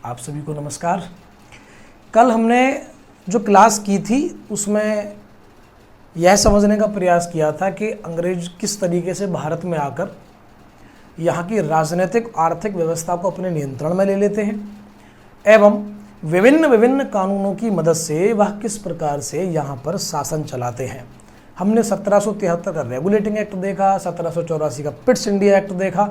आप सभी को नमस्कार। कल हमने जो क्लास की थी उसमें यह समझने का प्रयास किया था कि अंग्रेज किस तरीके से भारत में आकर यहाँ की राजनीतिक आर्थिक व्यवस्था को अपने नियंत्रण में ले लेते हैं एवं विभिन्न कानूनों की मदद से वह किस प्रकार से यहाँ पर शासन चलाते हैं। हमने 1773 का रेगुलेटिंग एक्ट देखा, 1784 का पिट्स इंडिया एक्ट देखा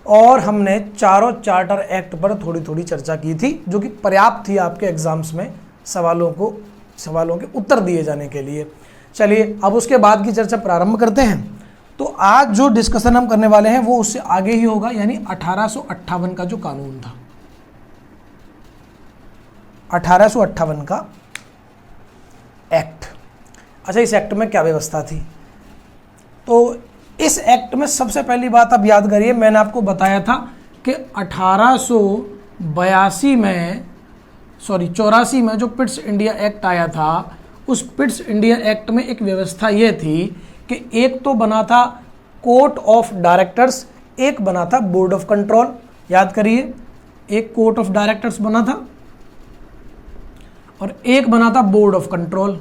और हमने चारों चार्टर एक्ट पर थोड़ी चर्चा की थी, जो कि पर्याप्त थी आपके एग्जाम्स में सवालों के उत्तर दिए जाने के लिए। चलिए अब उसके बाद की चर्चा प्रारंभ करते हैं। तो आज जो डिस्कशन हम करने वाले हैं वो उससे आगे ही होगा, यानी 1858 का जो कानून था, 1858 का एक्ट। अच्छा, इस एक्ट में क्या व्यवस्था थी? तो इस एक्ट में सबसे पहली बात आप याद करिए, मैंने आपको बताया था कि 1882 में 84 में जो पिट्स इंडिया एक्ट आया था, उस पिट्स इंडिया एक्ट में एक व्यवस्था ये थी कि एक तो बना था कोर्ट ऑफ डायरेक्टर्स, एक बना था बोर्ड ऑफ कंट्रोल। याद करिए, एक कोर्ट ऑफ डायरेक्टर्स बना था और एक बना था बोर्ड ऑफ कंट्रोल।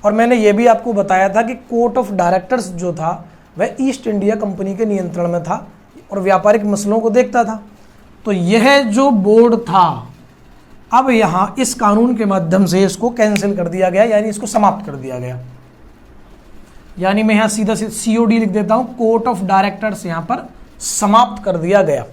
और मैंने ये भी आपको बताया था कि कोर्ट ऑफ डायरेक्टर्स जो था वह ईस्ट इंडिया कंपनी के नियंत्रण में था और व्यापारिक मसलों को देखता था। तो यह जो बोर्ड था, अब यहाँ इस कानून के माध्यम से इसको कैंसिल कर दिया गया, यानी इसको समाप्त कर दिया गया। यानी मैं यहाँ सीधा से COD लिख देता हूँ, कोर्ट ऑफ डायरेक्टर्स यहाँ पर समाप्त कर दिया गया।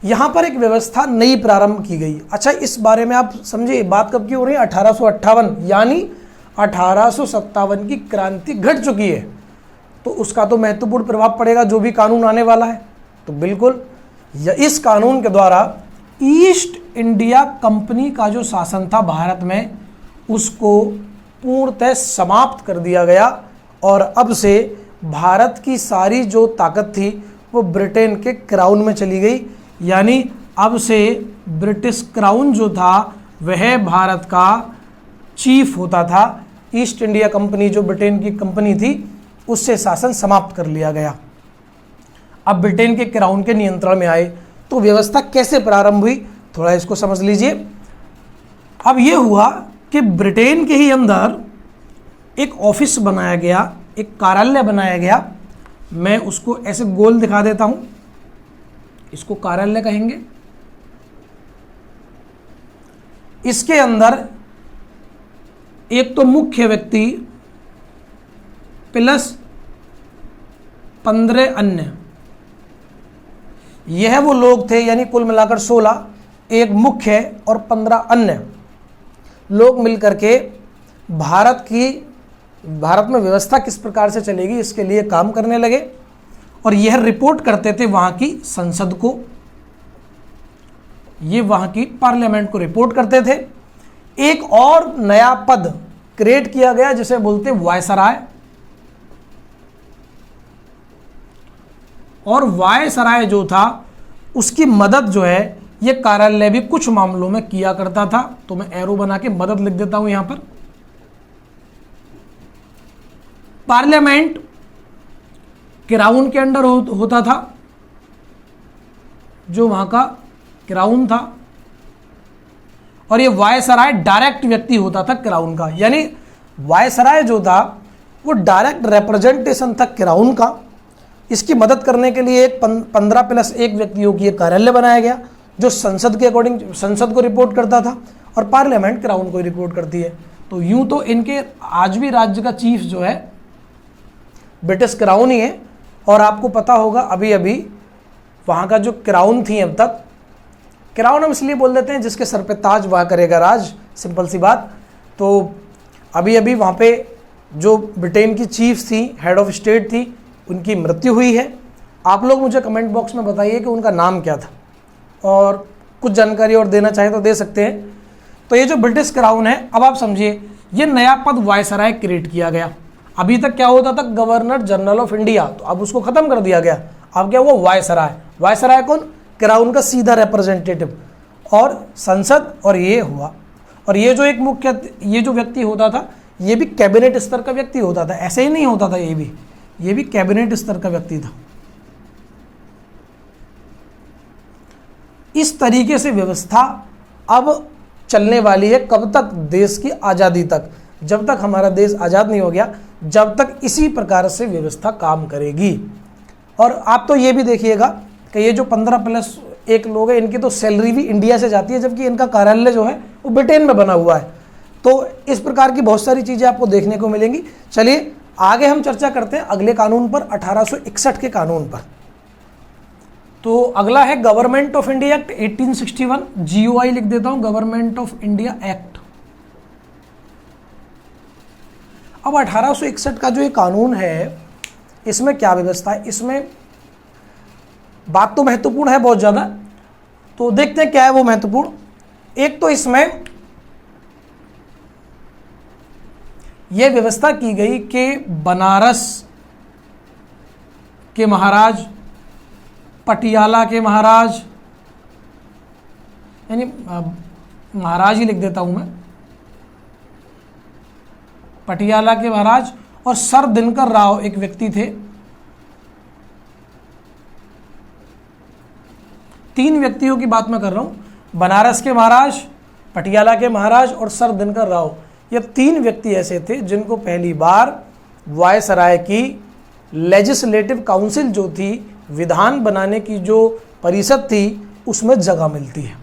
यहाँ पर एक व्यवस्था नई प्रारंभ की गई। अच्छा, इस बारे में आप समझिए, बात कब की हो रही है? 1858, यानी 1857 की क्रांति घट चुकी है, तो उसका तो महत्वपूर्ण प्रभाव पड़ेगा जो भी कानून आने वाला है। तो बिल्कुल इस कानून के द्वारा ईस्ट इंडिया कंपनी का जो शासन था भारत में, उसको पूर्णतः समाप्त कर दिया गया और अब से भारत की सारी जो ताकत थी वो ब्रिटेन के क्राउन में चली गई। यानी अब से ब्रिटिश क्राउन जो था वह भारत का चीफ होता था। ईस्ट इंडिया कंपनी जो ब्रिटेन की कंपनी थी उससे शासन समाप्त कर लिया गया, अब ब्रिटेन के क्राउन के नियंत्रण में आए। तो व्यवस्था कैसे प्रारंभ हुई, थोड़ा इसको समझ लीजिए। अब यह हुआ कि ब्रिटेन के ही अंदर एक ऑफिस बनाया गया, एक कार्यालय बनाया गया। मैं उसको ऐसे गोल दिखा देता हूं, इसको कार्यालय कहेंगे। इसके अंदर एक तो मुख्य व्यक्ति प्लस 15 अन्य, यह वो लोग थे, यानी कुल मिलाकर 16, एक मुख्य और 15 अन्य लोग मिलकर के भारत में व्यवस्था किस प्रकार से चलेगी इसके लिए काम करने लगे और यह रिपोर्ट करते थे वहां की संसद को, ये वहां की पार्लियामेंट को रिपोर्ट करते थे। एक और नया पद क्रिएट किया गया जिसे बोलते वायसराय, और वायसराय जो था उसकी मदद जो है ये कार्यालय भी कुछ मामलों में किया करता था। तो मैं एरो बना के मदद लिख देता हूं यहां पर। पार्लियामेंट क्राउन के अंडर होता था, जो वहां का क्राउन था, और ये वायसराय डायरेक्ट व्यक्ति होता था क्राउन का। यानी वायसराय जो था वो डायरेक्ट रिप्रेजेंटेशन था क्राउन का। इसकी मदद करने के लिए एक 15 प्लस 1 व्यक्तियों की एक कार्यालय बनाया गया जो संसद के अकॉर्डिंग संसद को रिपोर्ट करता था और पार्लियामेंट क्राउन को रिपोर्ट करती है। तो यूं तो इनके आज भी राज्य का चीफ जो है ब्रिटिश क्राउन ही है। और आपको पता होगा अभी वहाँ का जो क्राउन थी, अब तक क्राउन हम इसलिए बोल देते हैं जिसके सर पे ताज वह करेगा राज, सिंपल सी बात। तो अभी वहाँ पे जो ब्रिटेन की चीफ थी, हेड ऑफ स्टेट थी, उनकी मृत्यु हुई है। आप लोग मुझे कमेंट बॉक्स में बताइए कि उनका नाम क्या था, और कुछ जानकारी और देना चाहें तो दे सकते हैं। तो ये जो ब्रिटिश क्राउन है, अब आप समझिए, ये नया पद वायसराय क्रिएट किया गया। अभी तक क्या होता था? गवर्नर जनरल ऑफ इंडिया, तो अब उसको खत्म कर दिया गया। अब क्या हुआ? वायसराय। वायसराय कौन? क्राउन का सीधा रिप्रेजेंटेटिव, और संसद, और ये हुआ। और ये जो एक मुख्य ये जो व्यक्ति होता था, ये भी कैबिनेट स्तर का व्यक्ति होता था, ऐसे ही नहीं होता था। ये भी कैबिनेट स्तर का व्यक्ति था। इस तरीके से व्यवस्था अब चलने वाली है कब तक? देश की आज़ादी तक। जब तक हमारा देश आज़ाद नहीं हो गया, जब तक इसी प्रकार से व्यवस्था काम करेगी। और आप तो ये भी देखिएगा कि ये जो 15+1 लोग हैं, इनकी तो सैलरी भी इंडिया से जाती है, जबकि इनका कार्यालय जो है वो ब्रिटेन में बना हुआ है। तो इस प्रकार की बहुत सारी चीज़ें आपको देखने को मिलेंगी। चलिए आगे हम चर्चा करते हैं अगले कानून पर, 1861 के कानून पर। तो अगला है government of India act 1861, GOI लिख देता हूं, गवर्नमेंट ऑफ इंडिया एक्ट। अब 1861 का जो ये कानून है, इसमें क्या व्यवस्था है? इसमें बात तो महत्वपूर्ण है बहुत ज़्यादा, तो देखते हैं क्या है वो महत्वपूर्ण। एक तो इसमें यह व्यवस्था की गई कि बनारस के महाराज, पटियाला के महाराज, यानी महाराज ही लिख देता हूं मैं, पटियाला के महाराज और सर दिनकर राव एक व्यक्ति थे। 3 व्यक्तियों की बात मैं कर रहा हूं, बनारस के महाराज, पटियाला के महाराज और सर दिनकर राव। ये 3 व्यक्ति ऐसे थे जिनको पहली बार वायसराय की लेजिस्लेटिव काउंसिल जो थी, विधान बनाने की जो परिषद थी, उसमें जगह मिलती है।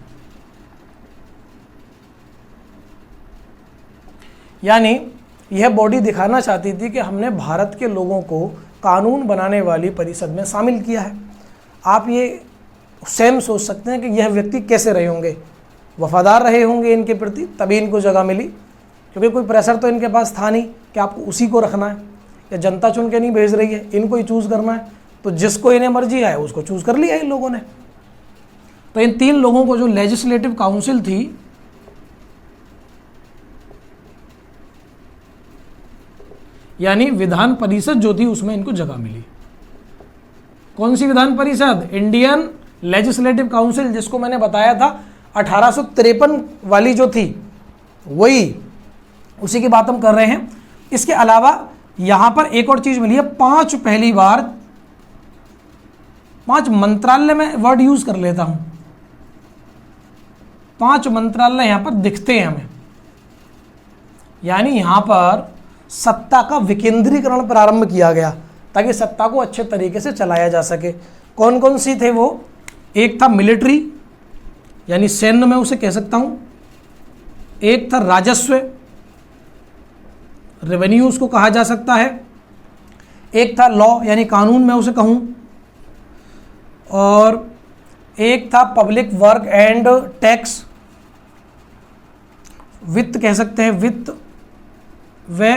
यानी यह बॉडी दिखाना चाहती थी कि हमने भारत के लोगों को कानून बनाने वाली परिषद में शामिल किया है। आप ये स्वयं सोच सकते हैं कि यह व्यक्ति कैसे रहे होंगे, वफादार रहे होंगे इनके प्रति, तभी इनको जगह मिली, क्योंकि कोई प्रेशर तो इनके पास था नहीं कि आपको उसी को रखना है, या जनता चुन के नहीं भेज रही है, इनको ही चूज़ करना है, तो जिसको इन्हें मर्जी है उसको चूज़ कर लिया इन लोगों ने। तो इन 3 लोगों को जो लेजिस्लेटिव काउंसिल थी, यानी विधान परिषद जो थी, उसमें इनको जगह मिली। कौन सी Vidhan Parishad? Indian legislative council, जिसको मैंने बताया था 1853 वाली जो थी, वही उसी की बात हम कर रहे हैं। इसके अलावा यहां पर एक और चीज मिली है, 5 पहली बार 5 मंत्रालय में वर्ड यूज कर लेता हूं, 5 मंत्रालय यहां पर दिखते हैं हमें। यानी यहां पर सत्ता का विकेंद्रीकरण प्रारंभ किया गया ताकि सत्ता को अच्छे तरीके से चलाया जा सके। कौन कौन सी थे वो? एक था मिलिट्री, यानी सैन्य में उसे कह सकता हूं, एक था राजस्व, रेवेन्यू उसको कहा जा सकता है, एक था लॉ यानी कानून मैं उसे कहूं, और एक था पब्लिक वर्क एंड टैक्स, वित्त कह सकते हैं, वित्त व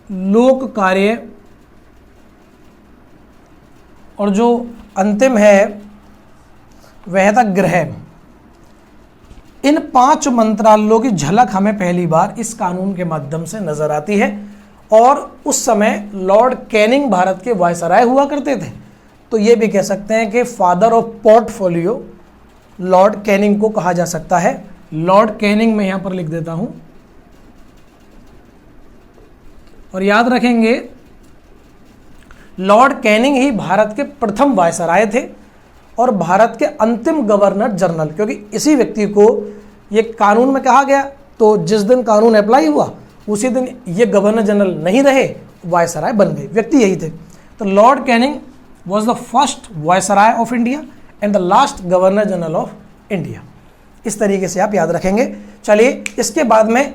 लोक कार्य, और जो अंतिम है वह था गृह। इन 5 मंत्रालयों की झलक हमें पहली बार इस कानून के माध्यम से नजर आती है। और उस समय लॉर्ड कैनिंग भारत के वायसराय हुआ करते थे, तो ये भी कह सकते हैं कि father of portfolio Lord Canning को कहा जा सकता है। लॉर्ड कैनिंग मैं यहां पर लिख देता हूं, और याद रखेंगे लॉर्ड कैनिंग ही भारत के प्रथम वायसराय थे और भारत के अंतिम गवर्नर जनरल, क्योंकि इसी व्यक्ति को ये कानून में कहा गया, तो जिस दिन कानून अप्लाई हुआ उसी दिन ये गवर्नर जनरल नहीं रहे, वायसराय बन गए, व्यक्ति यही थे। तो Lord Canning was the first viceroy of India and the last governor general of India. इस तरीके से आप याद रखेंगे। चलिए इसके बाद में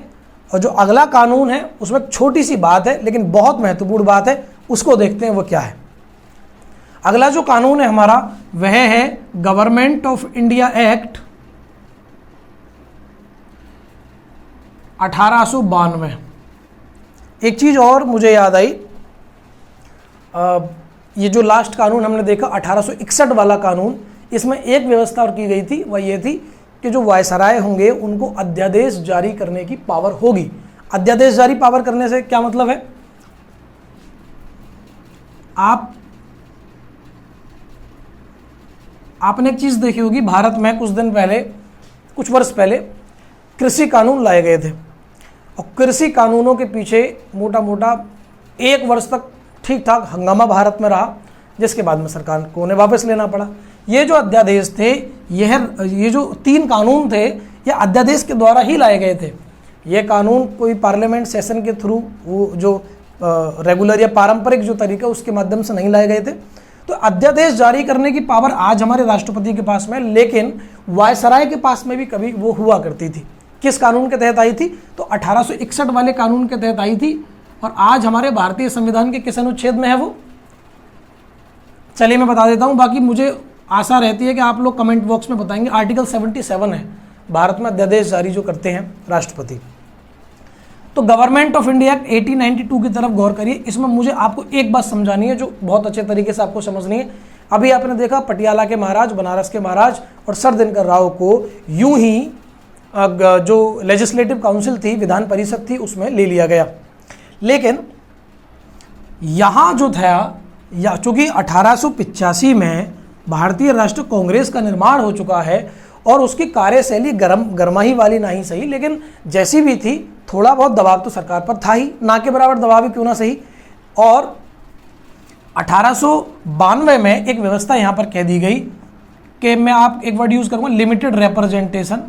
और जो अगला कानून है उसमें छोटी सी बात है लेकिन बहुत महत्वपूर्ण बात है, उसको देखते हैं वो क्या है। अगला जो कानून है हमारा वह है गवर्नमेंट ऑफ इंडिया एक्ट 1892। एक चीज़ और मुझे याद आई, ये जो लास्ट कानून हमने देखा 1861 वाला कानून, इसमें एक व्यवस्था और की गई थी, वह ये थी कि जो वायसराय होंगे उनको अध्यादेश जारी करने की पावर होगी। अध्यादेश जारी पावर करने से क्या मतलब है? आपने एक चीज़ देखी होगी, भारत में कुछ वर्ष पहले कृषि कानून लाए गए थे और कृषि कानूनों के पीछे मोटा मोटा 1 वर्ष तक ठीक ठाक हंगामा भारत में रहा, जिसके बाद में सरकार को उन्हें वापस लेना पड़ा। ये जो अध्यादेश थे ये जो 3 कानून थे ये अध्यादेश के द्वारा ही लाए गए थे। ये कानून कोई पार्लियामेंट सेशन के थ्रू वो जो रेगुलर या पारंपरिक जो तरीका उसके माध्यम से नहीं लाए गए थे। तो अध्यादेश जारी करने की पावर आज हमारे राष्ट्रपति के पास में, लेकिन वायसराय के पास में भी कभी वो हुआ करती थी। किस कानून के तहत आई थी? तो 1861 वाले कानून के तहत आई थी। और आज हमारे भारतीय संविधान के किस अनुच्छेद में है वो? चलिए मैं बता देता हूँ, बाकी मुझे आशा रहती है कि आप लोग कमेंट बॉक्स में बताएंगे। आर्टिकल 77 है, भारत में अध्यादेश जारी जो करते हैं राष्ट्रपति। तो गवर्नमेंट ऑफ इंडिया 1892 की तरफ गौर करिए। इसमें मुझे आपको एक बात समझानी है जो बहुत अच्छे तरीके से आपको समझनी है। अभी आपने देखा पटियाला के महाराज, बनारस के महाराज और सर दिनकर राव को यूं ही जो लेजिस्लेटिव काउंसिल थी, विधान परिषद थी, उसमें ले लिया गया। लेकिन यहाँ जो था, या चूंकि 1885 में भारतीय राष्ट्रीय कांग्रेस का निर्माण हो चुका है और उसकी कार्यशैली गरमाही वाली ना ही सही, लेकिन जैसी भी थी थोड़ा बहुत दबाव तो सरकार पर था ही, ना के बराबर दबाव ही क्यों ना सही। और 1892 में एक व्यवस्था यहाँ पर कह दी गई कि मैं आप एक वर्ड यूज करूँगा, लिमिटेड रिप्रेजेंटेशन।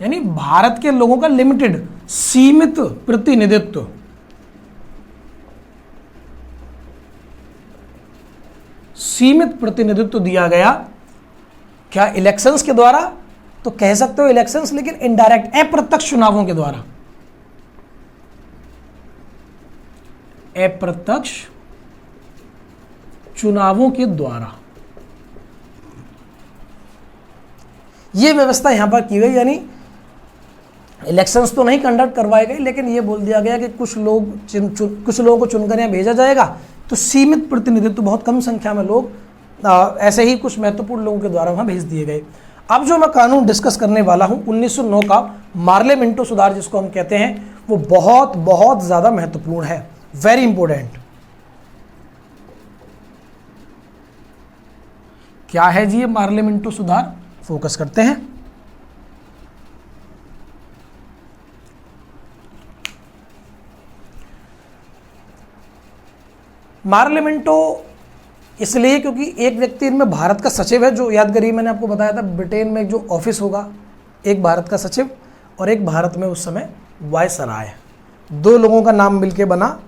यानी भारत के लोगों का लिमिटेड, सीमित प्रतिनिधित्व। सीमित प्रतिनिधित्व दिया गया। क्या? इलेक्शंस के द्वारा, तो कह सकते हो इलेक्शंस, लेकिन इनडायरेक्ट, अप्रत्यक्ष चुनावों के द्वारा। अप्रत्यक्ष चुनावों के द्वारा यह व्यवस्था यहां पर की गई। यानी इलेक्शंस तो नहीं कंडक्ट करवाए गए, लेकिन यह बोल दिया गया कि कुछ लोगों को चुनकर यहां भेजा जाएगा। तो सीमित प्रतिनिधित्व, बहुत कम संख्या में लोग, ऐसे ही कुछ महत्वपूर्ण लोगों के द्वारा वहां भेज दिए गए। अब जो मैं कानून डिस्कस करने वाला हूं 1909 का मार्ले मिंटो सुधार जिसको हम कहते हैं, वो बहुत बहुत ज्यादा महत्वपूर्ण है, वेरी इंपॉर्टेंट। क्या है जी ये मार्ले मिंटो सुधार? फोकस करते हैं। मार्ले मिंटो इसलिए क्योंकि एक व्यक्ति इनमें भारत का सचिव है, जो याद करिए मैंने आपको बताया था ब्रिटेन में जो ऑफिस होगा, एक भारत का सचिव और एक भारत में उस समय वायसराय, 2 लोगों का नाम मिलके बना।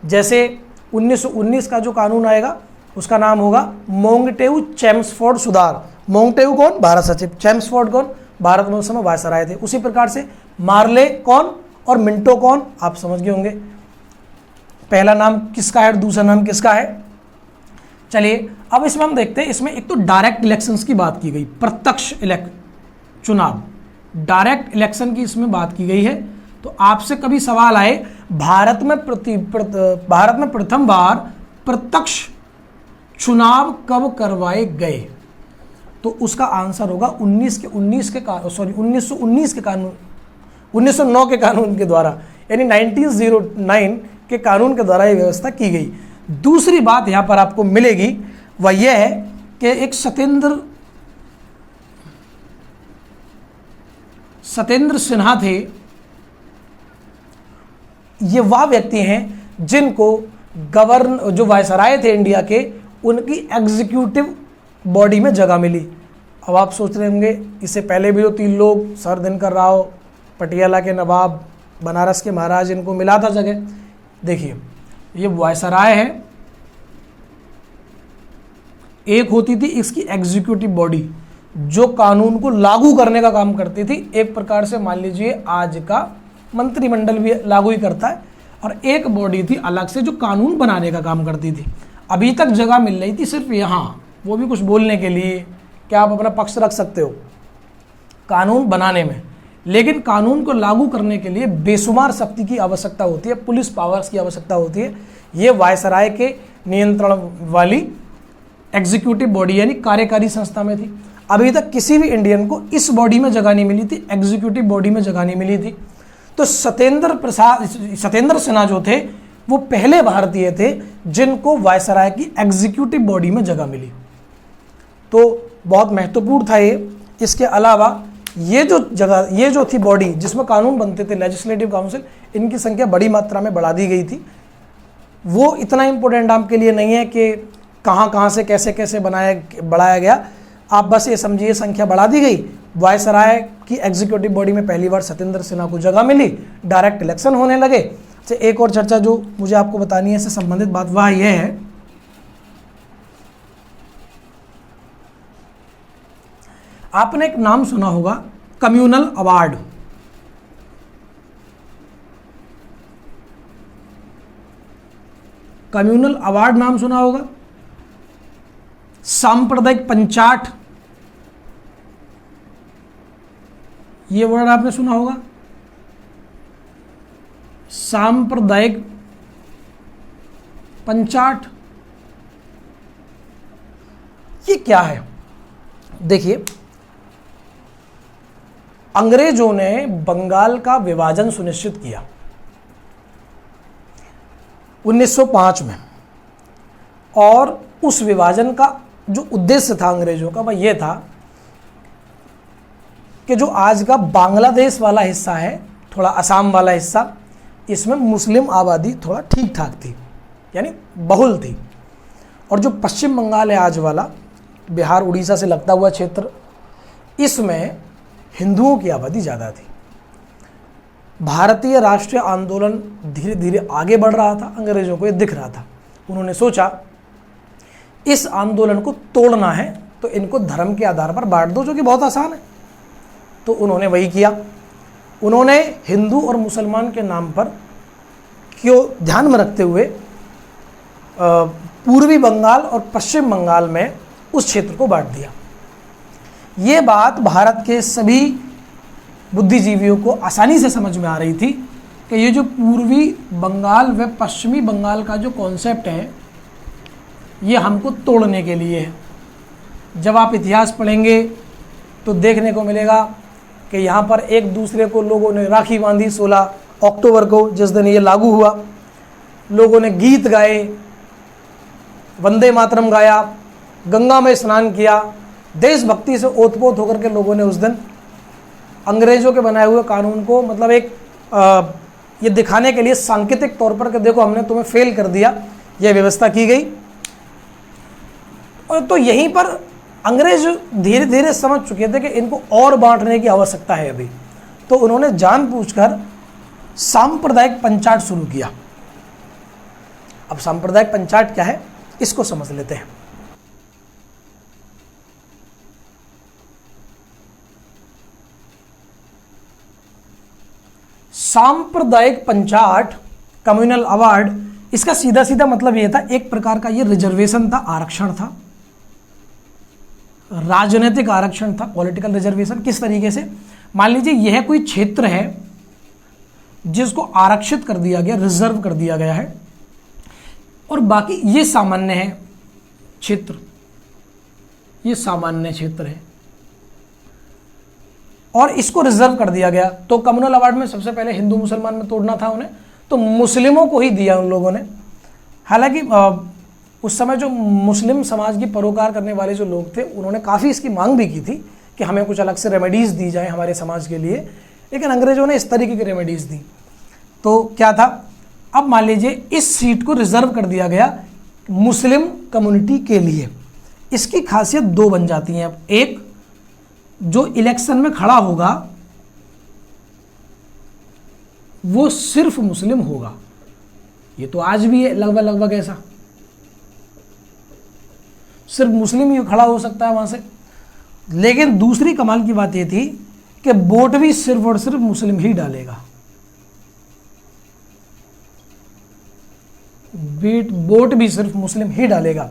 जैसे 1919 का जो कानून आएगा उसका नाम होगा मोंगटेऊ चेम्सफोर्ड सुधार। मोंगटेऊ कौन? भारत सचिव। चेम्सफोर्ड कौन? भारत में उस समय वायसराय थे। उसी प्रकार से मार्ले कौन और मिंटो कौन, आप समझ गए होंगे। पहला नाम किसका है और दूसरा नाम किसका है? चलिए अब इसमें हम देखते हैं। इसमें एक तो डायरेक्ट इलेक्शंस की बात की गई, प्रत्यक्ष चुनाव, डायरेक्ट इलेक्शन की इसमें बात की गई है। तो आपसे कभी सवाल आए भारत में प्रथम बार प्रत्यक्ष चुनाव कब करवाए गए, तो उसका आंसर होगा 1919 के कानून के द्वारा, यानी 1909 के कानून के द्वारा ये व्यवस्था की गई। दूसरी बात यहां पर आपको मिलेगी वह यह है कि एक सत्येंद्र सिन्हा थे। ये वह व्यक्ति हैं जिनको जो वायसराय थे इंडिया के, उनकी एग्जीक्यूटिव बॉडी में जगह मिली। अब आप सोच रहे होंगे इससे पहले भी जो 3 लोग, सर दिनकर राव, पटियाला के नवाब, बनारस के महाराज, इनको मिला था जगह। देखिए ये वायसराय है, एक होती थी इसकी एग्जीक्यूटिव बॉडी जो कानून को लागू करने का काम करती थी। एक प्रकार से मान लीजिए आज का मंत्रिमंडल भी लागू ही करता है, और एक बॉडी थी अलग से जो कानून बनाने का काम करती थी। अभी तक जगह मिल रही थी सिर्फ यहाँ, वो भी कुछ बोलने के लिए, क्या आप अपना पक्ष रख सकते हो कानून बनाने में, लेकिन कानून को लागू करने के लिए बेशुमार शक्ति की आवश्यकता होती है, पुलिस पावर्स की आवश्यकता होती है। ये वायसराय के नियंत्रण वाली एग्जीक्यूटिव बॉडी यानी कार्यकारी संस्था में थी। अभी तक किसी भी इंडियन को इस बॉडी में जगह नहीं मिली थी, एग्जीक्यूटिव बॉडी में जगह नहीं मिली थी। तो सत्येंद्र सिन्हा जो थे वो पहले भारतीय थे जिनको वायसराय की एग्जीक्यूटिव बॉडी में जगह मिली। तो बहुत महत्वपूर्ण था ये। इसके अलावा ये जो थी बॉडी जिसमें कानून बनते थे, लेजिस्लेटिव काउंसिल, इनकी संख्या बड़ी मात्रा में बढ़ा दी गई थी। वो इतना इम्पोर्टेंट आपके लिए नहीं है कि कहाँ कहाँ से कैसे कैसे बढ़ाया गया। आप बस ये समझिए संख्या बढ़ा दी गई, वायसराय की एग्जीक्यूटिव बॉडी में पहली बार सत्येंद्र सिन्हा को जगह मिली, डायरेक्ट इलेक्शन होने लगे। अच्छा, एक और चर्चा जो मुझे आपको बतानी है इससे संबंधित बात वह यह है, आपने एक नाम सुना होगा कम्युनल अवार्ड। कम्युनल अवार्ड नाम सुना होगा, सांप्रदायिक पंचाट, ये वर्ड आपने सुना होगा, सांप्रदायिक पंचाट। ये क्या है? देखिए, अंग्रेजों ने बंगाल का विभाजन सुनिश्चित किया 1905 में, और उस विभाजन का जो उद्देश्य था अंग्रेजों का वह यह था कि जो आज का बांग्लादेश वाला हिस्सा है, थोड़ा असम वाला हिस्सा, इसमें मुस्लिम आबादी थोड़ा ठीक ठाक थी, यानी बहुल थी, और जो पश्चिम बंगाल है आज वाला, बिहार उड़ीसा से लगता हुआ क्षेत्र, इसमें हिंदुओं की आबादी ज़्यादा थी। भारतीय राष्ट्रीय आंदोलन धीरे धीरे आगे बढ़ रहा था, अंग्रेजों को ये दिख रहा था। उन्होंने सोचा इस आंदोलन को तोड़ना है तो इनको धर्म के आधार पर बांट दो, जो कि बहुत आसान है। तो उन्होंने वही किया। उन्होंने हिंदू और मुसलमान के नाम पर क्यों ध्यान में रखते हुए पूर्वी बंगाल और पश्चिम बंगाल में उस क्षेत्र को बांट दिया। ये बात भारत के सभी बुद्धिजीवियों को आसानी से समझ में आ रही थी कि ये जो पूर्वी बंगाल व पश्चिमी बंगाल का जो कॉन्सेप्ट है, ये हमको तोड़ने के लिए है। जब आप इतिहास पढ़ेंगे तो देखने को मिलेगा कि यहाँ पर एक दूसरे को लोगों ने राखी बांधी 16 अक्टूबर को, जिस दिन ये लागू हुआ। लोगों ने गीत गाए, वंदे मातरम गाया, गंगा में स्नान किया, देशभक्ति से ओतप्रोत होकर के लोगों ने उस दिन अंग्रेजों के बनाए हुए कानून को, मतलब एक ये दिखाने के लिए सांकेतिक तौर पर कि देखो हमने तुम्हें फेल कर दिया, यह व्यवस्था की गई। और तो यहीं पर अंग्रेज धीरे धीरे समझ चुके थे कि इनको और बांटने की आवश्यकता है अभी, तो उन्होंने जानबूझकर सांप्रदायिक पंचाट शुरू किया। अब सांप्रदायिक पंचाट क्या है, इसको समझ लेते हैं। सांप्रदायिक पंचाट, कम्युनल अवार्ड, इसका सीधा सीधा मतलब यह था, एक प्रकार का ये रिजर्वेशन था, आरक्षण था, राजनीतिक आरक्षण था, पॉलिटिकल रिजर्वेशन। किस तरीके से? मान लीजिए यह कोई क्षेत्र है जिसको आरक्षित कर दिया गया, रिजर्व कर दिया गया है, और बाकी ये सामान्य है क्षेत्र, ये सामान्य क्षेत्र है, और इसको रिजर्व कर दिया गया। तो कम्युनल अवार्ड में सबसे पहले हिंदू मुसलमान में तोड़ना था उन्हें, तो मुस्लिमों को ही दिया उन लोगों ने। हालांकि उस समय जो मुस्लिम समाज की परोकार करने वाले जो लोग थे, उन्होंने काफ़ी इसकी मांग भी की थी कि हमें कुछ अलग से रेमेडीज़ दी जाए हमारे समाज के लिए, लेकिन अंग्रेजों ने इस तरीके की रेमेडीज़ दी। तो क्या था, अब मान लीजिए इस सीट को रिजर्व कर दिया गया मुस्लिम कम्युनिटी के लिए। इसकी खासियत दो बन जाती हैं। अब एक, जो इलेक्शन में खड़ा होगा वो सिर्फ मुस्लिम होगा, ये तो आज भी है लगभग लगभग ऐसा, सिर्फ मुस्लिम ही खड़ा हो सकता है वहां से। लेकिन दूसरी कमाल की बात ये थी कि वोट भी सिर्फ और सिर्फ मुस्लिम ही डालेगा। वोट भी सिर्फ मुस्लिम ही डालेगा।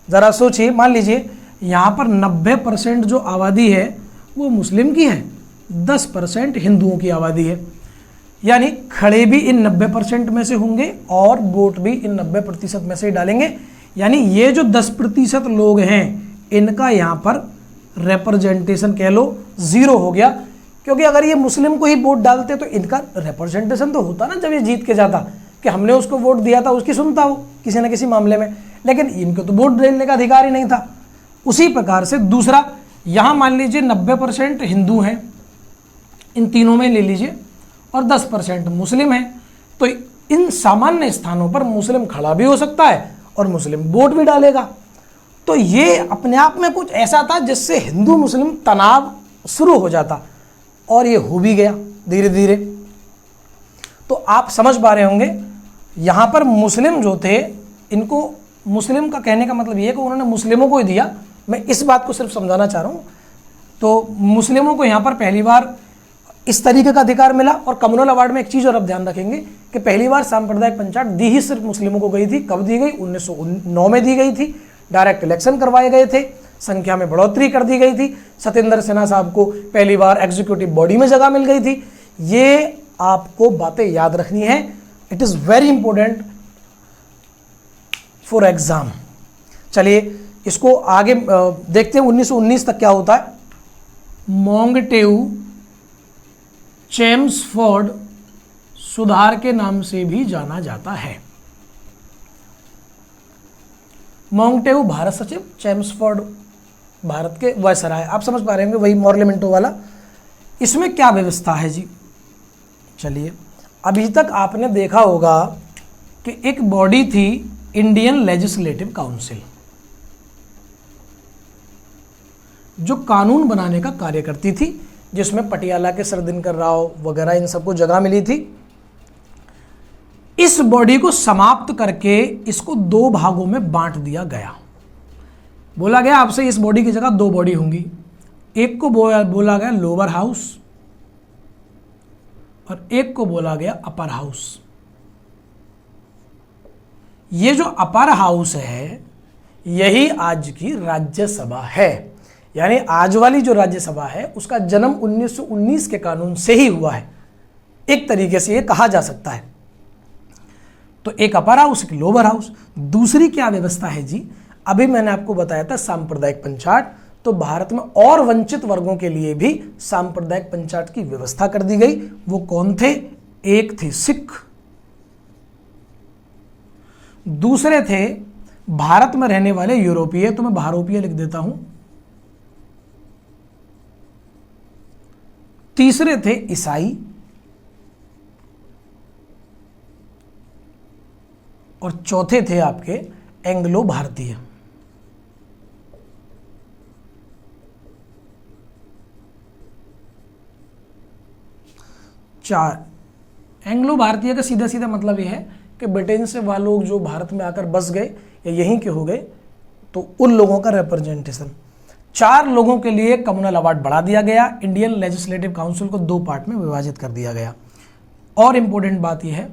जरा सोचिए, मान लीजिए यहां पर 90% जो आबादी है वो मुस्लिम की है, 10% हिंदुओं की आबादी है, यानी खड़े भी इन 90% में से होंगे और वोट भी इन 90% में से ही डालेंगे। यानी ये जो 10% लोग हैं, इनका यहाँ पर रिप्रेजेंटेशन कह लो 0 हो गया, क्योंकि अगर ये मुस्लिम को ही वोट डालते तो इनका रिप्रेजेंटेशन तो होता ना, जब ये जीत के जाता कि हमने उसको वोट दिया था, उसकी सुनता वो किसी न किसी मामले में, लेकिन इनको तो वोट देने का अधिकार ही नहीं था। उसी प्रकार से दूसरा, यहाँ मान लीजिए 90% हिंदू हैं, इन तीनों में ले लीजिए, और 10% मुस्लिम हैं, तो इन सामान्य स्थानों पर मुस्लिम खड़ा भी हो सकता है और मुस्लिम वोट भी डालेगा। तो ये अपने आप में कुछ ऐसा था जिससे हिंदू मुस्लिम तनाव शुरू हो जाता, और ये हो भी गया धीरे धीरे। तो आप समझ पा रहे होंगे यहाँ पर मुस्लिम जो थे, इनको मुस्लिम का कहने का मतलब ये है कि उन्होंने मुस्लिमों को ही दिया। मैं इस बात को सिर्फ समझाना चाह रहा हूँ। तो मुस्लिमों को यहाँ पर पहली बार इस तरीके का अधिकार मिला। और कम्युनल अवार्ड में एक चीज़ और आप ध्यान रखेंगे कि पहली बार सांप्रदायिक पंचायत दी ही सिर्फ मुस्लिमों को गई थी। कब दी गई? 1909 में दी गई थी। डायरेक्ट इलेक्शन करवाए गए थे, संख्या में बढ़ोतरी कर दी गई थी, सत्येंद्र सिन्हा साहब को पहली बार एग्जीक्यूटिव बॉडी में जगह मिल गई थी। ये आपको बातें याद रखनी है, it is very important for exam. चलिए इसको आगे देखते हैं। 1919 तक क्या होता है। मॉन्टेग्यू चेम्सफोर्ड सुधार के नाम से भी जाना जाता है। मॉन्टेग्यू भारत सचिव, चेम्सफोर्ड भारत के वायसराय। आप समझ पा रहे होंगे, वही मॉर्लेमेंटो वाला। इसमें क्या व्यवस्था है जी? चलिए, अभी तक आपने देखा होगा कि एक बॉडी थी इंडियन लेजिस्लेटिव काउंसिल, जो कानून बनाने का कार्य करती थी, जिसमें पटियाला के सर दिनकर राव वगैरह इन सबको जगह मिली थी। इस बॉडी को समाप्त करके इसको दो भागों में बांट दिया गया। बोला गया आपसे इस बॉडी की जगह दो बॉडी होंगी। एक को बोला गया लोअर हाउस और एक को बोला गया अपर हाउस। ये जो अपर हाउस है यही आज की राज्यसभा है। यानी आज वाली जो राज्यसभा है उसका जन्म 1919 के कानून से ही हुआ है, एक तरीके से ये कहा जा सकता है। तो एक अपर हाउस, एक लोअर हाउस। दूसरी क्या व्यवस्था है जी? अभी मैंने आपको बताया था सांप्रदायिक पंचायत। तो भारत में और वंचित वर्गों के लिए भी सांप्रदायिक पंचायत की व्यवस्था कर दी गई। वो कौन थे? एक थे सिख, दूसरे थे भारत में रहने वाले यूरोपीय, तो मैं भारोपीय लिख देता हूं, तीसरे थे ईसाई, और चौथे थे आपके एंग्लो भारतीय। चार। एंग्लो भारतीय का सीधा सीधा मतलब यह है कि ब्रिटेन से वह लोग जो भारत में आकर बस गए या यहीं के हो गए, तो उन लोगों का रिप्रेजेंटेशन। 4 लोगों के लिए कम्युनल अवार्ड बढ़ा दिया गया। इंडियन लेजिस्लेटिव काउंसिल को 2 पार्ट में विभाजित कर दिया गया। और इंपॉर्टेंट बात यह है,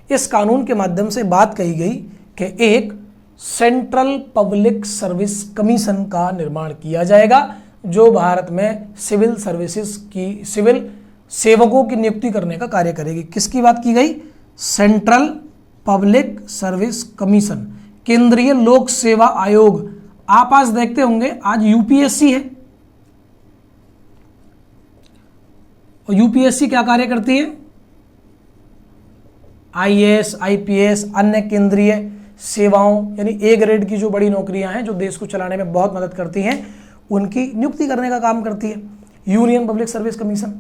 इस कानून के माध्यम से बात कही गई कि एक सेंट्रल पब्लिक सर्विस कमीशन का निर्माण किया जाएगा, जो भारत में सिविल सर्विसेज की, सिविल सेवकों की नियुक्ति करने का कार्य करेगी। किसकी बात की गई? सेंट्रल पब्लिक सर्विस कमीशन, केंद्रीय लोक सेवा आयोग। आप आज देखते होंगे आज यूपीएससी है, और यूपीएससी क्या कार्य करती है? आईएएस, आईपीएस, अन्य केंद्रीय सेवाओं, यानी ए ग्रेड की जो बड़ी नौकरियां हैं जो देश को चलाने में बहुत मदद करती हैं, उनकी नियुक्ति करने का काम करती है यूनियन पब्लिक सर्विस कमीशन।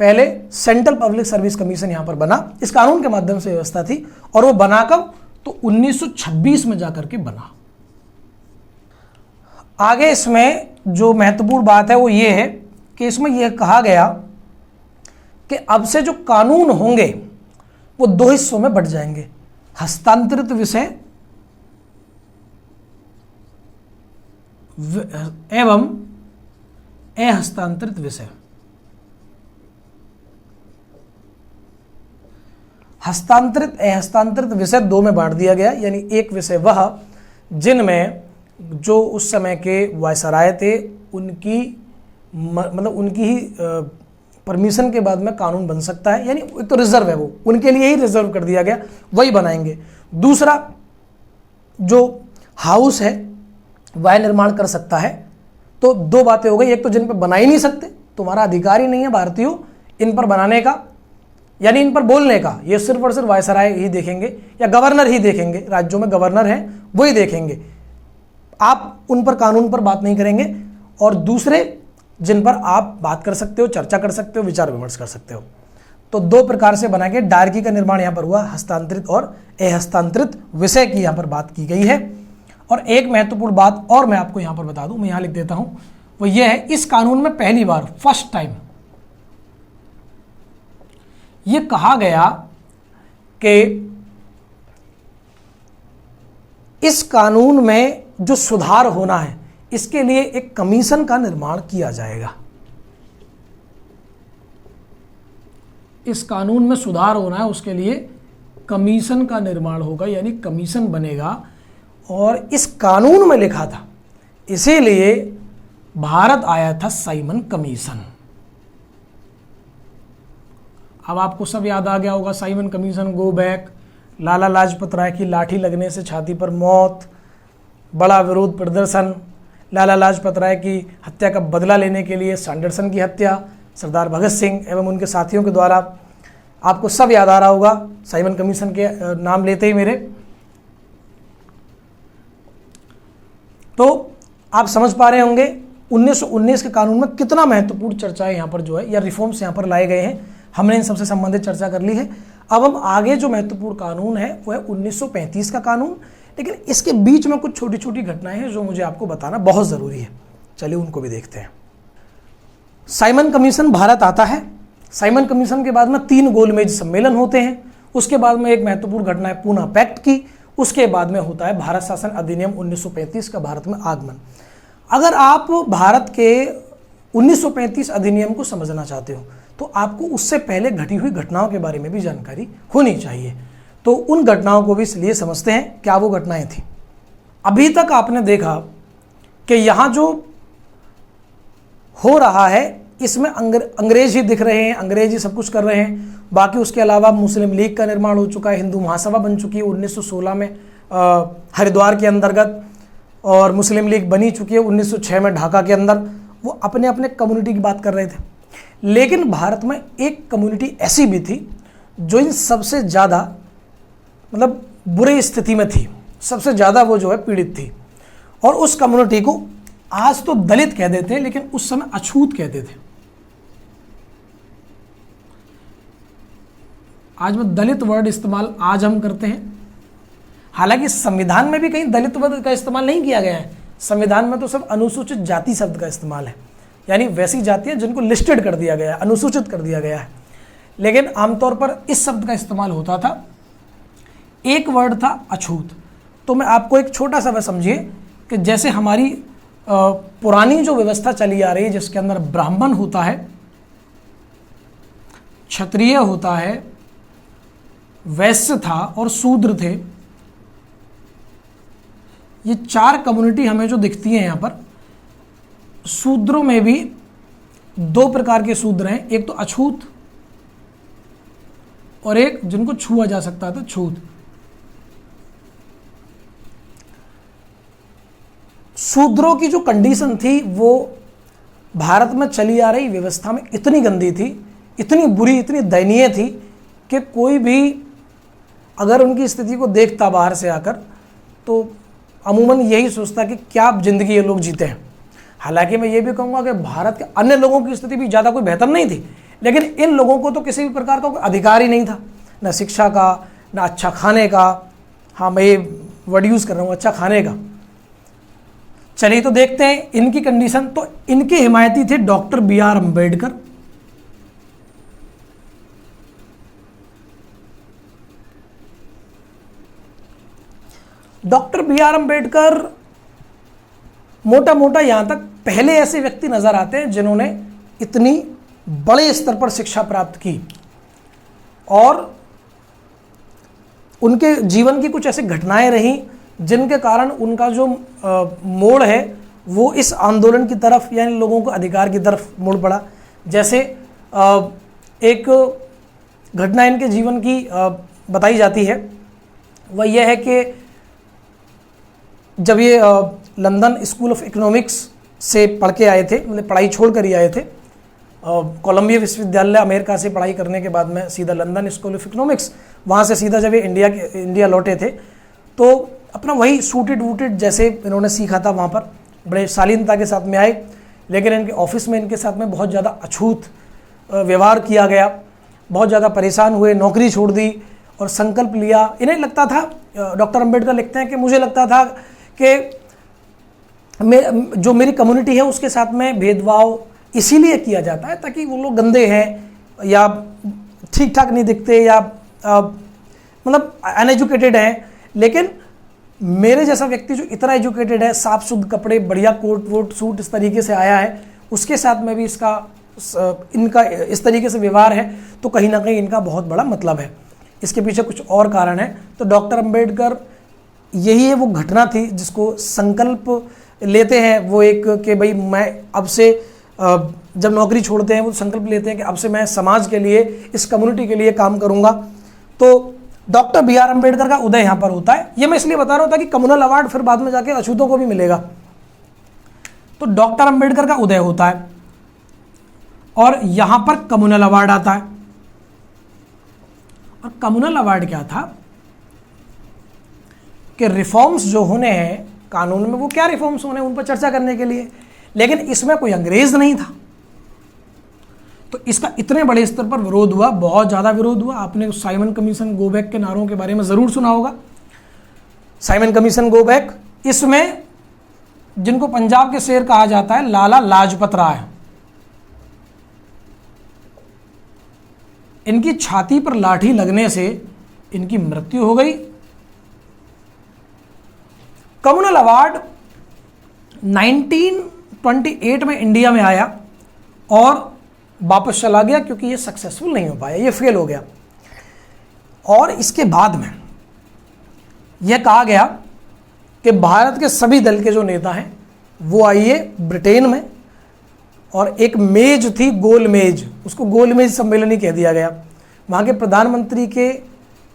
पहले सेंट्रल पब्लिक सर्विस कमीशन यहां पर बना, इस कानून के माध्यम से व्यवस्था थी। और वो बना कब? तो 1926 में जाकर के बना। आगे इसमें जो महत्वपूर्ण बात है वो ये है कि इसमें यह कहा गया कि अब से जो कानून होंगे वो 2 हिस्सों में बंट जाएंगे, हस्तांतरित विषय एवं अहस्तांतरित विषय। हस्तांतरित अहस्तांतरित विषय 2 में बांट दिया गया। यानी एक विषय वह जिनमें जो उस समय के वायसराय थे उनकी मतलब उनकी ही परमिशन के बाद में कानून बन सकता है, यानी एक तो रिजर्व है, वो उनके लिए ही रिजर्व कर दिया गया, वही बनाएंगे। दूसरा जो हाउस है वह निर्माण कर सकता है। तो 2 बातें हो गई, एक तो जिन पर बना ही नहीं सकते, तुम्हारा अधिकार ही नहीं है भारतीयों इन पर बनाने का, यानी इन पर बोलने का, ये सिर्फ और सिर्फ वायसराय ही देखेंगे या गवर्नर ही देखेंगे, राज्यों में गवर्नर हैं वही देखेंगे, आप उन पर कानून पर बात नहीं करेंगे। और दूसरे जिन पर आप बात कर सकते हो, चर्चा कर सकते हो, विचार विमर्श कर सकते हो। तो दो प्रकार से बना के डायरकी का निर्माण यहाँ पर हुआ, हस्तांतरित और अहस्तांतरित विषय की यहाँ पर बात की गई है। और एक महत्वपूर्ण बात और मैं आपको यहाँ पर बता दूं, मैं यहाँ लिख देता हूँ, वो ये है इस कानून में पहली बार फर्स्ट टाइम ये कहा गया कि इस कानून में जो सुधार होना है इसके लिए एक कमीशन का निर्माण किया जाएगा। इस कानून में सुधार होना है उसके लिए कमीशन का निर्माण होगा, यानी कमीशन बनेगा। और इस कानून में लिखा था, इसीलिए भारत आया था साइमन कमीशन। अब आपको सब याद आ गया होगा Simon commission, go back, Lala Lajpat Rai की लाठी लगने से छाती पर मौत, बड़ा विरोध प्रदर्शन, लाला लाजपत राय की हत्या का बदला लेने के लिए सैंडरसन की हत्या, सरदार भगत सिंह एवं उनके साथियों के द्वारा। आपको सब याद आ रहा होगा साइमन कमीशन के नाम लेते ही मेरे। तो आप समझ पा रहे होंगे 1919 के कानून में कितना महत्वपूर्ण चर्चाएं यहाँ पर जो है या रिफॉर्म्स यहाँ पर लाए गए हैं। हमने इन सबसे संबंधित चर्चा कर ली है। अब हम आगे जो महत्वपूर्ण कानून है वो है 1935 का कानून, लेकिन इसके बीच में कुछ छोटी छोटी घटनाएं हैं जो मुझे आपको बताना बहुत ज़रूरी है। चलिए उनको भी देखते हैं। साइमन कमीशन भारत आता है। साइमन कमीशन के बाद में 3 गोलमेज सम्मेलन होते हैं। उसके बाद में एक महत्वपूर्ण घटना है पूना पैक्ट की। उसके बाद में होता है भारत शासन अधिनियम 1935 का भारत में आगमन। अगर आप भारत के 1935 अधिनियम को समझना चाहते हो तो आपको उससे पहले घटी हुई घटनाओं के बारे में भी जानकारी होनी चाहिए। तो उन घटनाओं को भी इसलिए समझते हैं, क्या वो घटनाएं थी। अभी तक आपने देखा कि यहाँ जो हो रहा है इसमें अंग्रेज ही दिख रहे हैं, अंग्रेज ही सब कुछ कर रहे हैं। बाकी उसके अलावा मुस्लिम लीग का निर्माण हो चुका है, हिंदू महासभा बन चुकी है 1916 में हरिद्वार के अंतर्गत, और मुस्लिम लीग बनी चुकी है 1906 में ढाका के अंदर। वो अपने अपने कम्युनिटी की बात कर रहे थे, लेकिन भारत में एक कम्युनिटी ऐसी भी थी जो इन सबसे ज़्यादा मतलब बुरी स्थिति में थी, सबसे ज़्यादा वो जो है पीड़ित थी। और उस कम्युनिटी को आज तो दलित कह देते हैं, लेकिन उस समय अछूत कहते थे। आज में दलित वर्ड इस्तेमाल आज हम करते हैं, हालांकि संविधान में भी कहीं दलित वर्ड का इस्तेमाल नहीं किया गया है। संविधान में तो सब अनुसूचित जाति शब्द का इस्तेमाल है, यानी वैसी जातियां जिनको लिस्टेड कर दिया गया है, अनुसूचित कर दिया गया है। लेकिन आमतौर पर इस शब्द का इस्तेमाल होता था। एक वर्ड था अछूत। तो मैं आपको एक छोटा सा वह समझिए कि जैसे हमारी पुरानी जो व्यवस्था चली आ रही है, जिसके अंदर ब्राह्मण होता है, क्षत्रिय होता है, वैश्य था और शूद्र थे। ये 4 कम्युनिटी हमें जो दिखती हैं यहाँ पर। शूद्रों में भी 2 प्रकार के शूद्र हैं, एक तो अछूत और एक जिनको छुआ जा सकता था, छूत। शूद्रों की जो कंडीशन थी वो भारत में चली आ रही व्यवस्था में इतनी गंदी थी, इतनी बुरी, इतनी दयनीय थी कि कोई भी अगर उनकी स्थिति को देखता बाहर से आकर तो अमूमन यही सोचता कि क्या ज़िंदगी ये लोग जीते हैं। हालांकि मैं ये भी कहूँगा कि भारत के अन्य लोगों की स्थिति भी ज़्यादा कोई बेहतर नहीं थी, लेकिन इन लोगों को तो किसी भी प्रकार का कोई अधिकार ही नहीं था, ना शिक्षा का, ना अच्छा खाने का। हाँ, मैं ये वर्ड यूज़ कर रहा हूँ, अच्छा खाने का। चलिए तो देखते हैं इनकी कंडीशन। तो इनके हिमायती थे doctor B.R. Ambedkar. Doctor B.R. Ambedkar मोटा मोटा यहां तक पहले ऐसे व्यक्ति नजर आते हैं जिन्होंने इतनी बड़े स्तर पर शिक्षा प्राप्त की, और उनके जीवन की कुछ ऐसी घटनाएं रहीं जिनके कारण उनका जो मोड़ है वो इस आंदोलन की तरफ, यानी लोगों को अधिकार की तरफ मुड़ पड़ा। जैसे एक घटना इनके जीवन की बताई जाती है, वह यह है कि जब ये लंदन स्कूल ऑफ इकोनॉमिक्स से पढ़ के आए थे, मतलब पढ़ाई छोड़ कर ही आए थे, कोलंबिया विश्वविद्यालय अमेरिका से पढ़ाई करने के बाद में सीधा लंदन स्कूल ऑफ इकोनॉमिक्स, वहाँ से सीधा जब ये इंडिया लौटे थे तो अपना वही सूटेड वूटेड जैसे इन्होंने सीखा था वहाँ पर बड़े शालीनता के साथ में आए, लेकिन इनके ऑफिस में इनके साथ में बहुत ज़्यादा अछूत व्यवहार किया गया। बहुत ज़्यादा परेशान हुए, नौकरी छोड़ दी और संकल्प लिया। इन्हें लगता था, डॉक्टर अंबेडकर लिखते हैं कि मुझे लगता था कि जो मेरी कम्युनिटी है उसके साथ में भेदभाव इसीलिए किया जाता है ताकि वो लोग गंदे हैं या ठीक ठाक नहीं दिखते या मतलब अनएजुकेटेड हैं, लेकिन मेरे जैसा व्यक्ति जो इतना एजुकेटेड है, साफ शुद्ध कपड़े, बढ़िया कोट वोट सूट इस तरीके से आया है, उसके साथ में भी इनका इस तरीके से व्यवहार है, तो कहीं ना कहीं इनका बहुत बड़ा मतलब है। इसके पीछे कुछ और कारण है। तो डॉक्टर अंबेडकर, यही है वो घटना थी जिसको संकल्प लेते हैं वो एक कि भाई मैं अब से जब नौकरी छोड़ते हैं वो संकल्प लेते हैं कि अब से मैं समाज के लिए, इस कम्युनिटी के लिए काम करूंगा। तो डॉक्टर बी आर अम्बेडकर का उदय यहाँ पर होता है। ये मैं इसलिए बता रहा हूँ ताकि कम्युनल अवार्ड फिर बाद में जाके अछूतों को भी मिलेगा। तो डॉक्टर अम्बेडकर का उदय होता है और यहाँ पर कम्युनल अवार्ड आता है। और कम्युनल अवार्ड क्या था कि रिफॉर्म्स जो होने हैं कानून में, वो क्या रिफॉर्म्स होने हैं उन पर चर्चा करने के लिए, लेकिन इसमें कोई अंग्रेज नहीं था। तो इसका इतने बड़े स्तर पर विरोध हुआ, बहुत ज़्यादा विरोध हुआ। आपने साइमन कमीशन गो बैक के नारों के बारे में ज़रूर सुना होगा। साइमन कमीशन गो बैक, इसमें जिनको पंजाब के शेर कहा जाता है लाला लाजपत राय, इनकी छाती पर लाठी लगने से इनकी मृत्यु हो गई। कम्युनल अवार्ड 1928 में इंडिया में आया और वापस चला गया क्योंकि ये सक्सेसफुल नहीं हो पाया, ये फेल हो गया। और इसके बाद में यह कहा गया कि भारत के सभी दल के जो नेता हैं वो आइए ब्रिटेन में, और एक मेज थी गोल मेज, उसको गोल मेज सम्मेलन ही कह दिया गया। वहाँ के प्रधानमंत्री के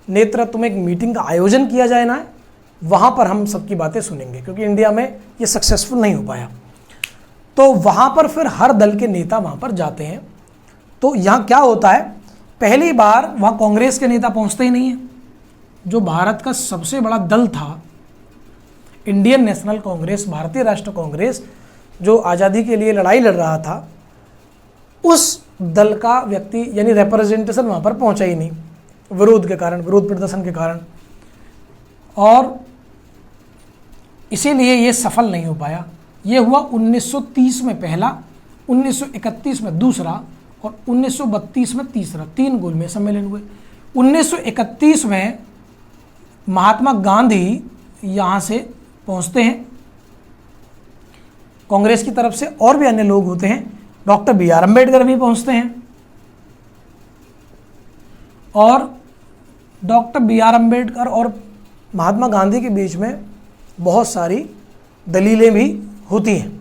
नेतृत्व में एक मीटिंग का आयोजन किया जाए ना, वहाँ पर हम सबकी बातें सुनेंगे, क्योंकि इंडिया में ये सक्सेसफुल नहीं हो पाया। तो वहाँ पर फिर हर दल के नेता वहाँ पर जाते हैं। तो यहाँ क्या होता है, पहली बार वहाँ कांग्रेस के नेता पहुँचते ही नहीं हैं। जो भारत का सबसे बड़ा दल था, इंडियन नेशनल कांग्रेस, भारतीय राष्ट्र कांग्रेस, जो आज़ादी के लिए लड़ाई लड़ रहा था, उस दल का व्यक्ति यानी रिप्रेजेंटेशन वहाँ पर पहुँचा ही नहीं, विरोध के कारण, विरोध प्रदर्शन के कारण। और इसीलिए ये सफल नहीं हो पाया। ये हुआ 1930 में पहला, 1931 में दूसरा और 1932 में तीसरा, 3 गोलमेज सम्मेलन हुए। 1931 में महात्मा गांधी यहाँ से पहुँचते हैं कांग्रेस की तरफ से, और भी अन्य लोग होते हैं। डॉक्टर बी आर अम्बेडकर भी पहुँचते हैं और डॉक्टर बी आर अम्बेडकर और महात्मा गांधी के बीच में बहुत सारी दलीलें भी होती हैं।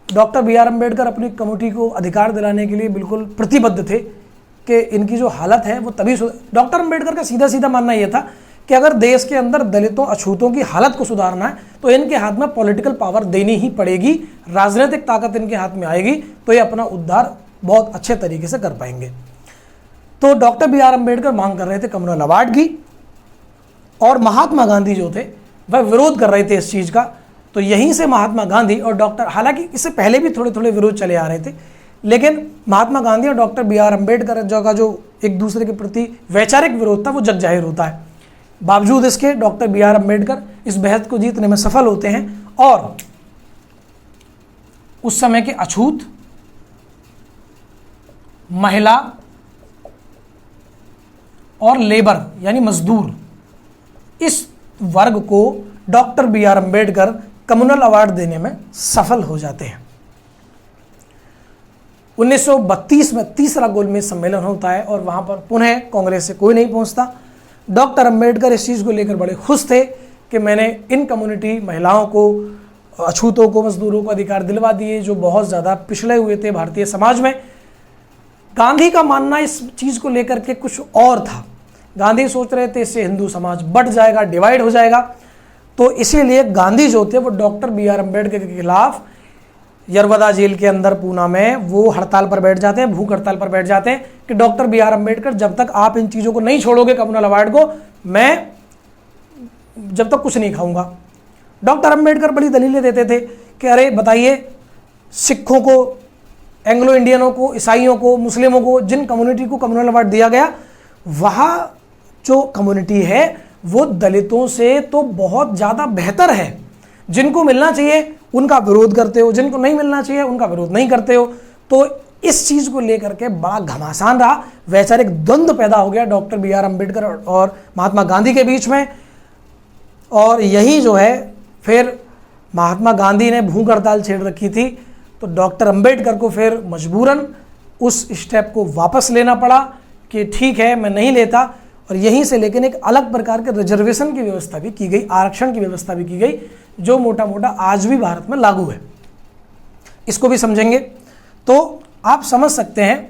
डॉक्टर बी आर अम्बेडकर अपनी कम्युनिटी को अधिकार दिलाने के लिए बिल्कुल प्रतिबद्ध थे कि इनकी जो हालत है वो तभी डॉक्टर अम्बेडकर का सीधा सीधा मानना यह था कि अगर देश के अंदर दलितों, अछूतों की हालत को सुधारना है तो इनके हाथ में पॉलिटिकल पावर देनी ही पड़ेगी, राजनीतिक ताकत इनके हाथ में आएगी तो ये अपना उद्धार बहुत अच्छे तरीके से कर पाएंगे। तो डॉक्टर बी आर अम्बेडकर मांग कर रहे थे कम्युनल अवार्ड की, और महात्मा गांधी जो थे वह विरोध कर रहे थे इस चीज़ का। तो यहीं से महात्मा गांधी और डॉक्टर, हालांकि इससे पहले भी थोड़े थोड़े विरोध चले आ रहे थे, लेकिन महात्मा गांधी और डॉक्टर बी आर अम्बेडकर का जो एक दूसरे के प्रति वैचारिक विरोध था वो जग जाहिर होता है। बावजूद इसके डॉक्टर बी आर अम्बेडकर इस बहस को जीतने में सफल होते हैं और उस समय के अछूत, महिला और लेबर यानी मजदूर, इस वर्ग को doctor B R Ambedkar communal award देने में सफल हो जाते हैं। 1932 में तीसरा गोलमेज सम्मेलन होता है और वहां पर पुनः कांग्रेस से कोई नहीं पहुंचता। डॉक्टर अम्बेडकर इस चीज़ को लेकर बड़े खुश थे कि मैंने इन कम्युनिटी, महिलाओं को, अछूतों को, मजदूरों को अधिकार दिलवा दिए जो बहुत ज़्यादा पिछड़े हुए थे भारतीय समाज में। गांधी का मानना इस चीज़ को लेकर के कुछ और था। गांधी सोच रहे थे इससे हिंदू समाज बढ़ जाएगा, डिवाइड हो जाएगा। तो इसीलिए गांधी जो थे वो डॉक्टर बी आर अम्बेडकर के खिलाफ यरवदा जेल के अंदर पूना में वो हड़ताल पर बैठ जाते हैं, भूख हड़ताल पर बैठ जाते हैं कि डॉक्टर बी आर अम्बेडकर जब तक आप इन चीज़ों को नहीं छोड़ोगे कम्युनल अवार्ड को, मैं जब तक कुछ नहीं खाऊंगा। डॉक्टर अम्बेडकर बड़ी दलीलें देते थे कि अरे बताइए, सिखों को एंग्लो इंडियनों को, ईसाइयों को, मुस्लिमों को, जिन कम्युनिटी को कम्युनल अवार्ड दिया गया, वहाँ जो कम्युनिटी है वो दलितों से तो बहुत ज़्यादा बेहतर है। जिनको मिलना चाहिए उनका विरोध करते हो, जिनको नहीं मिलना चाहिए उनका विरोध नहीं करते हो। तो इस चीज़ को लेकर के बड़ा घमासान रहा, वैचारिक द्वंद्व पैदा हो गया डॉक्टर बी.आर. अम्बेडकर और महात्मा गांधी के बीच में। और यही जो है फिर महात्मा गांधी ने भूख हड़ताल छेड़ रखी थी, तो डॉक्टर अम्बेडकर को फिर मजबूरन उस स्टेप को वापस लेना पड़ा कि ठीक है मैं नहीं लेता। और यहीं से लेकिन एक अलग प्रकार के रिजर्वेशन की व्यवस्था भी की गई, आरक्षण की व्यवस्था भी की गई, जो मोटा मोटा आज भी भारत में लागू है। इसको भी समझेंगे तो आप समझ सकते हैं।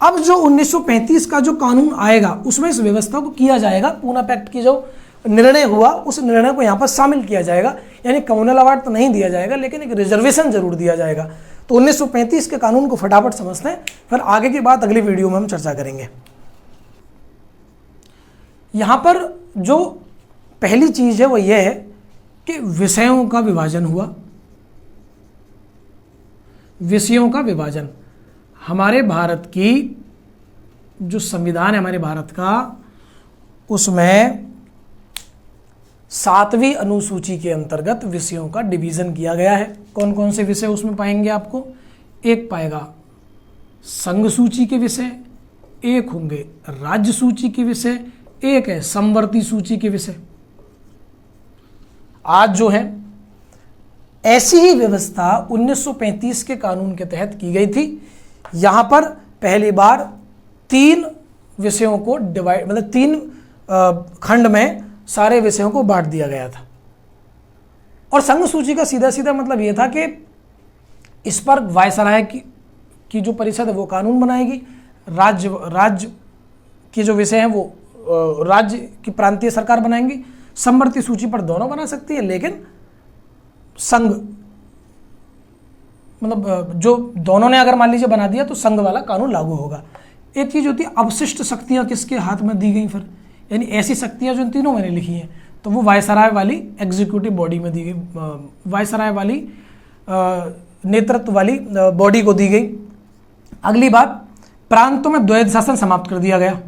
अब जो 1935 का जो कानून आएगा उसमें इस व्यवस्था को किया जाएगा, पूना पैक्ट की जो निर्णय हुआ उस निर्णय को यहाँ पर शामिल किया जाएगा। यानी कम्युनल अवार्ड तो नहीं दिया जाएगा लेकिन एक रिजर्वेशन जरूर दिया जाएगा। तो 1935 के कानून को फटाफट समझते हैं, फिर आगे की बात अगली वीडियो में हम चर्चा करेंगे। यहाँ पर जो पहली चीज़ है वो ये है कि विषयों का विभाजन हुआ। विषयों का विभाजन, हमारे भारत की जो संविधान है हमारे भारत का, उसमें 7वीं अनुसूची के अंतर्गत विषयों का डिवीजन किया गया है। कौन कौन से विषय उसमें पाएंगे आपको? एक पाएगा संघ सूची के विषय, एक होंगे राज्य सूची के विषय, एक है समवर्ती सूची के विषय। आज जो है ऐसी ही व्यवस्था 1935 के कानून के तहत की गई थी। यहां पर पहली बार 3 विषयों को डिवाइड, मतलब 3 खंड में सारे विषयों को बांट दिया गया था। और संघ सूची का सीधा सीधा मतलब यह था कि इस पर वायसराय की जो परिषद है वो कानून बनाएगी, राज्य के जो विषय हैं वो राज्य की प्रांतीय सरकार बनाएंगी। समवर्ती सूची पर दोनों बना सकती है, लेकिन संघ, मतलब जो दोनों ने अगर मान लीजिए बना दिया तो संघ वाला कानून लागू होगा। एक चीज होती है अवशिष्ट शक्तियां किसके हाथ में दी गई, फिर यानी ऐसी शक्तियां जो इन तीनों मैंने लिखी हैं तो वो वायसराय वाली एग्जीक्यूटिव बॉडी में दी गई, वायसराय वाली नेतृत्व वाली बॉडी को दी गई। अगली बात, प्रांतों में द्वैध शासन समाप्त कर दिया गया।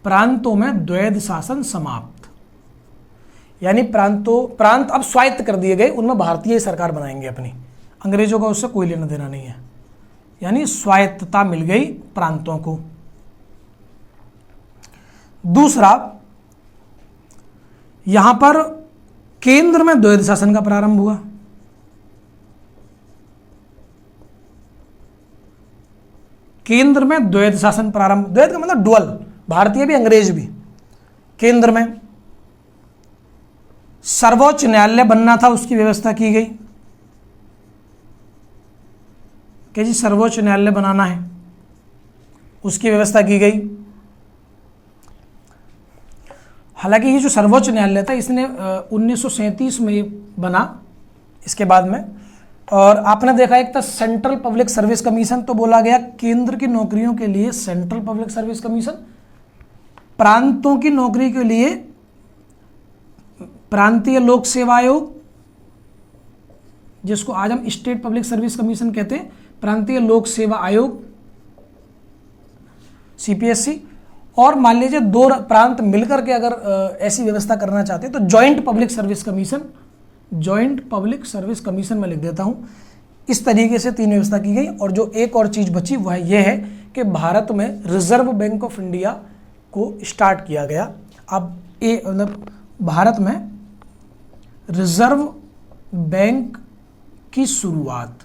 प्रांतों में द्वैध शासन समाप्त, यानी प्रांत अब स्वायत्त कर दिए गए, उनमें भारतीय सरकार बनाएंगे अपनी, अंग्रेजों का उससे कोई लेना देना नहीं है। यानी स्वायत्तता मिल गई प्रांतों को। दूसरा, यहां पर केंद्र में द्वैध शासन का प्रारंभ हुआ। केंद्र में द्वैध शासन प्रारंभ, द्वैध का मतलब डुअल, भारतीय भी अंग्रेज भी। केंद्र में सर्वोच्च न्यायालय बनना था, उसकी व्यवस्था की गई कि जी सर्वोच्च न्यायालय बनाना है, उसकी व्यवस्था की गई। हालांकि ये जो सर्वोच्च न्यायालय था इसने 1937 में बना, इसके बाद में। और आपने देखा एक था सेंट्रल पब्लिक सर्विस कमीशन, तो बोला गया केंद्र की नौकरियों के लिए सेंट्रल पब्लिक सर्विस कमीशन, प्रांतों की नौकरी के लिए प्रांतीय लोक सेवा आयोग, जिसको आज हम स्टेट पब्लिक सर्विस कमीशन कहते हैं, प्रांतीय लोक सेवा आयोग सीपीएससी। और मान लीजिए 2 प्रांत मिलकर के अगर ऐसी व्यवस्था करना चाहते हैं तो joint public service commission, joint public service commission में लिख देता हूं। इस तरीके से 3 व्यवस्था की गई। और जो एक और चीज बची वह यह है कि भारत में रिजर्व बैंक ऑफ इंडिया को स्टार्ट किया गया। अब ये मतलब भारत में रिजर्व बैंक की शुरुआत,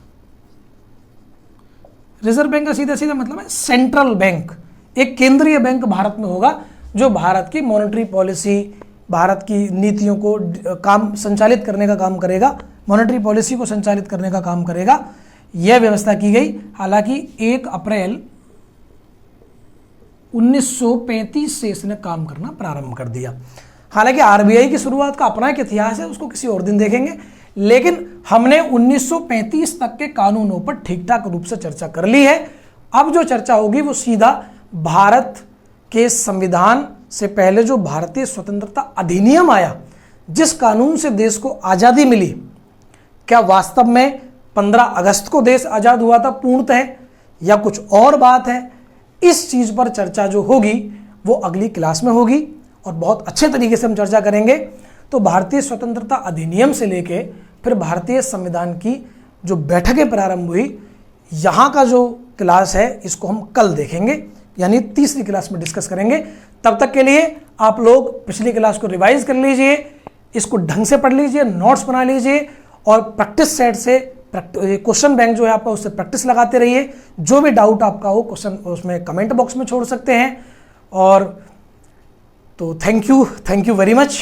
रिजर्व बैंक का सीधा सीधा मतलब है सेंट्रल बैंक, एक केंद्रीय बैंक भारत में होगा जो भारत की मॉनेटरी पॉलिसी, भारत की नीतियों को काम संचालित करने का काम करेगा, मॉनेटरी पॉलिसी को संचालित करने का काम करेगा। यह व्यवस्था की गई। हालांकि 1 अप्रैल 1935 से इसने काम करना प्रारंभ कर दिया। हालांकि आरबीआई की शुरुआत का अपना एक इतिहास है, उसको किसी और दिन देखेंगे। लेकिन हमने 1935 तक के कानूनों पर ठीक ठाक रूप से चर्चा कर ली है। अब जो चर्चा होगी वो सीधा भारत के संविधान से पहले जो भारतीय स्वतंत्रता अधिनियम आया, जिस कानून से देश को आज़ादी मिली, क्या वास्तव में 15 अगस्त को देश आज़ाद हुआ था पूर्णतः या कुछ और बात है, इस चीज़ पर चर्चा जो होगी वो अगली क्लास में होगी और बहुत अच्छे तरीके से हम चर्चा करेंगे। तो भारतीय स्वतंत्रता अधिनियम से लेके फिर भारतीय संविधान की जो बैठकें प्रारंभ हुई, यहाँ का जो क्लास है इसको हम कल देखेंगे, यानी तीसरी क्लास में डिस्कस करेंगे। तब तक के लिए आप लोग पिछली क्लास को रिवाइज कर लीजिए, इसको ढंग से पढ़ लीजिए, नोट्स बना लीजिए और प्रैक्टिस सेट से क्वेश्चन बैंक जो है आपका उससे प्रैक्टिस लगाते रहिए। जो भी डाउट आपका हो क्वेश्चन उसमें कमेंट बॉक्स में छोड़ सकते हैं। और तो थैंक यू वेरी मच।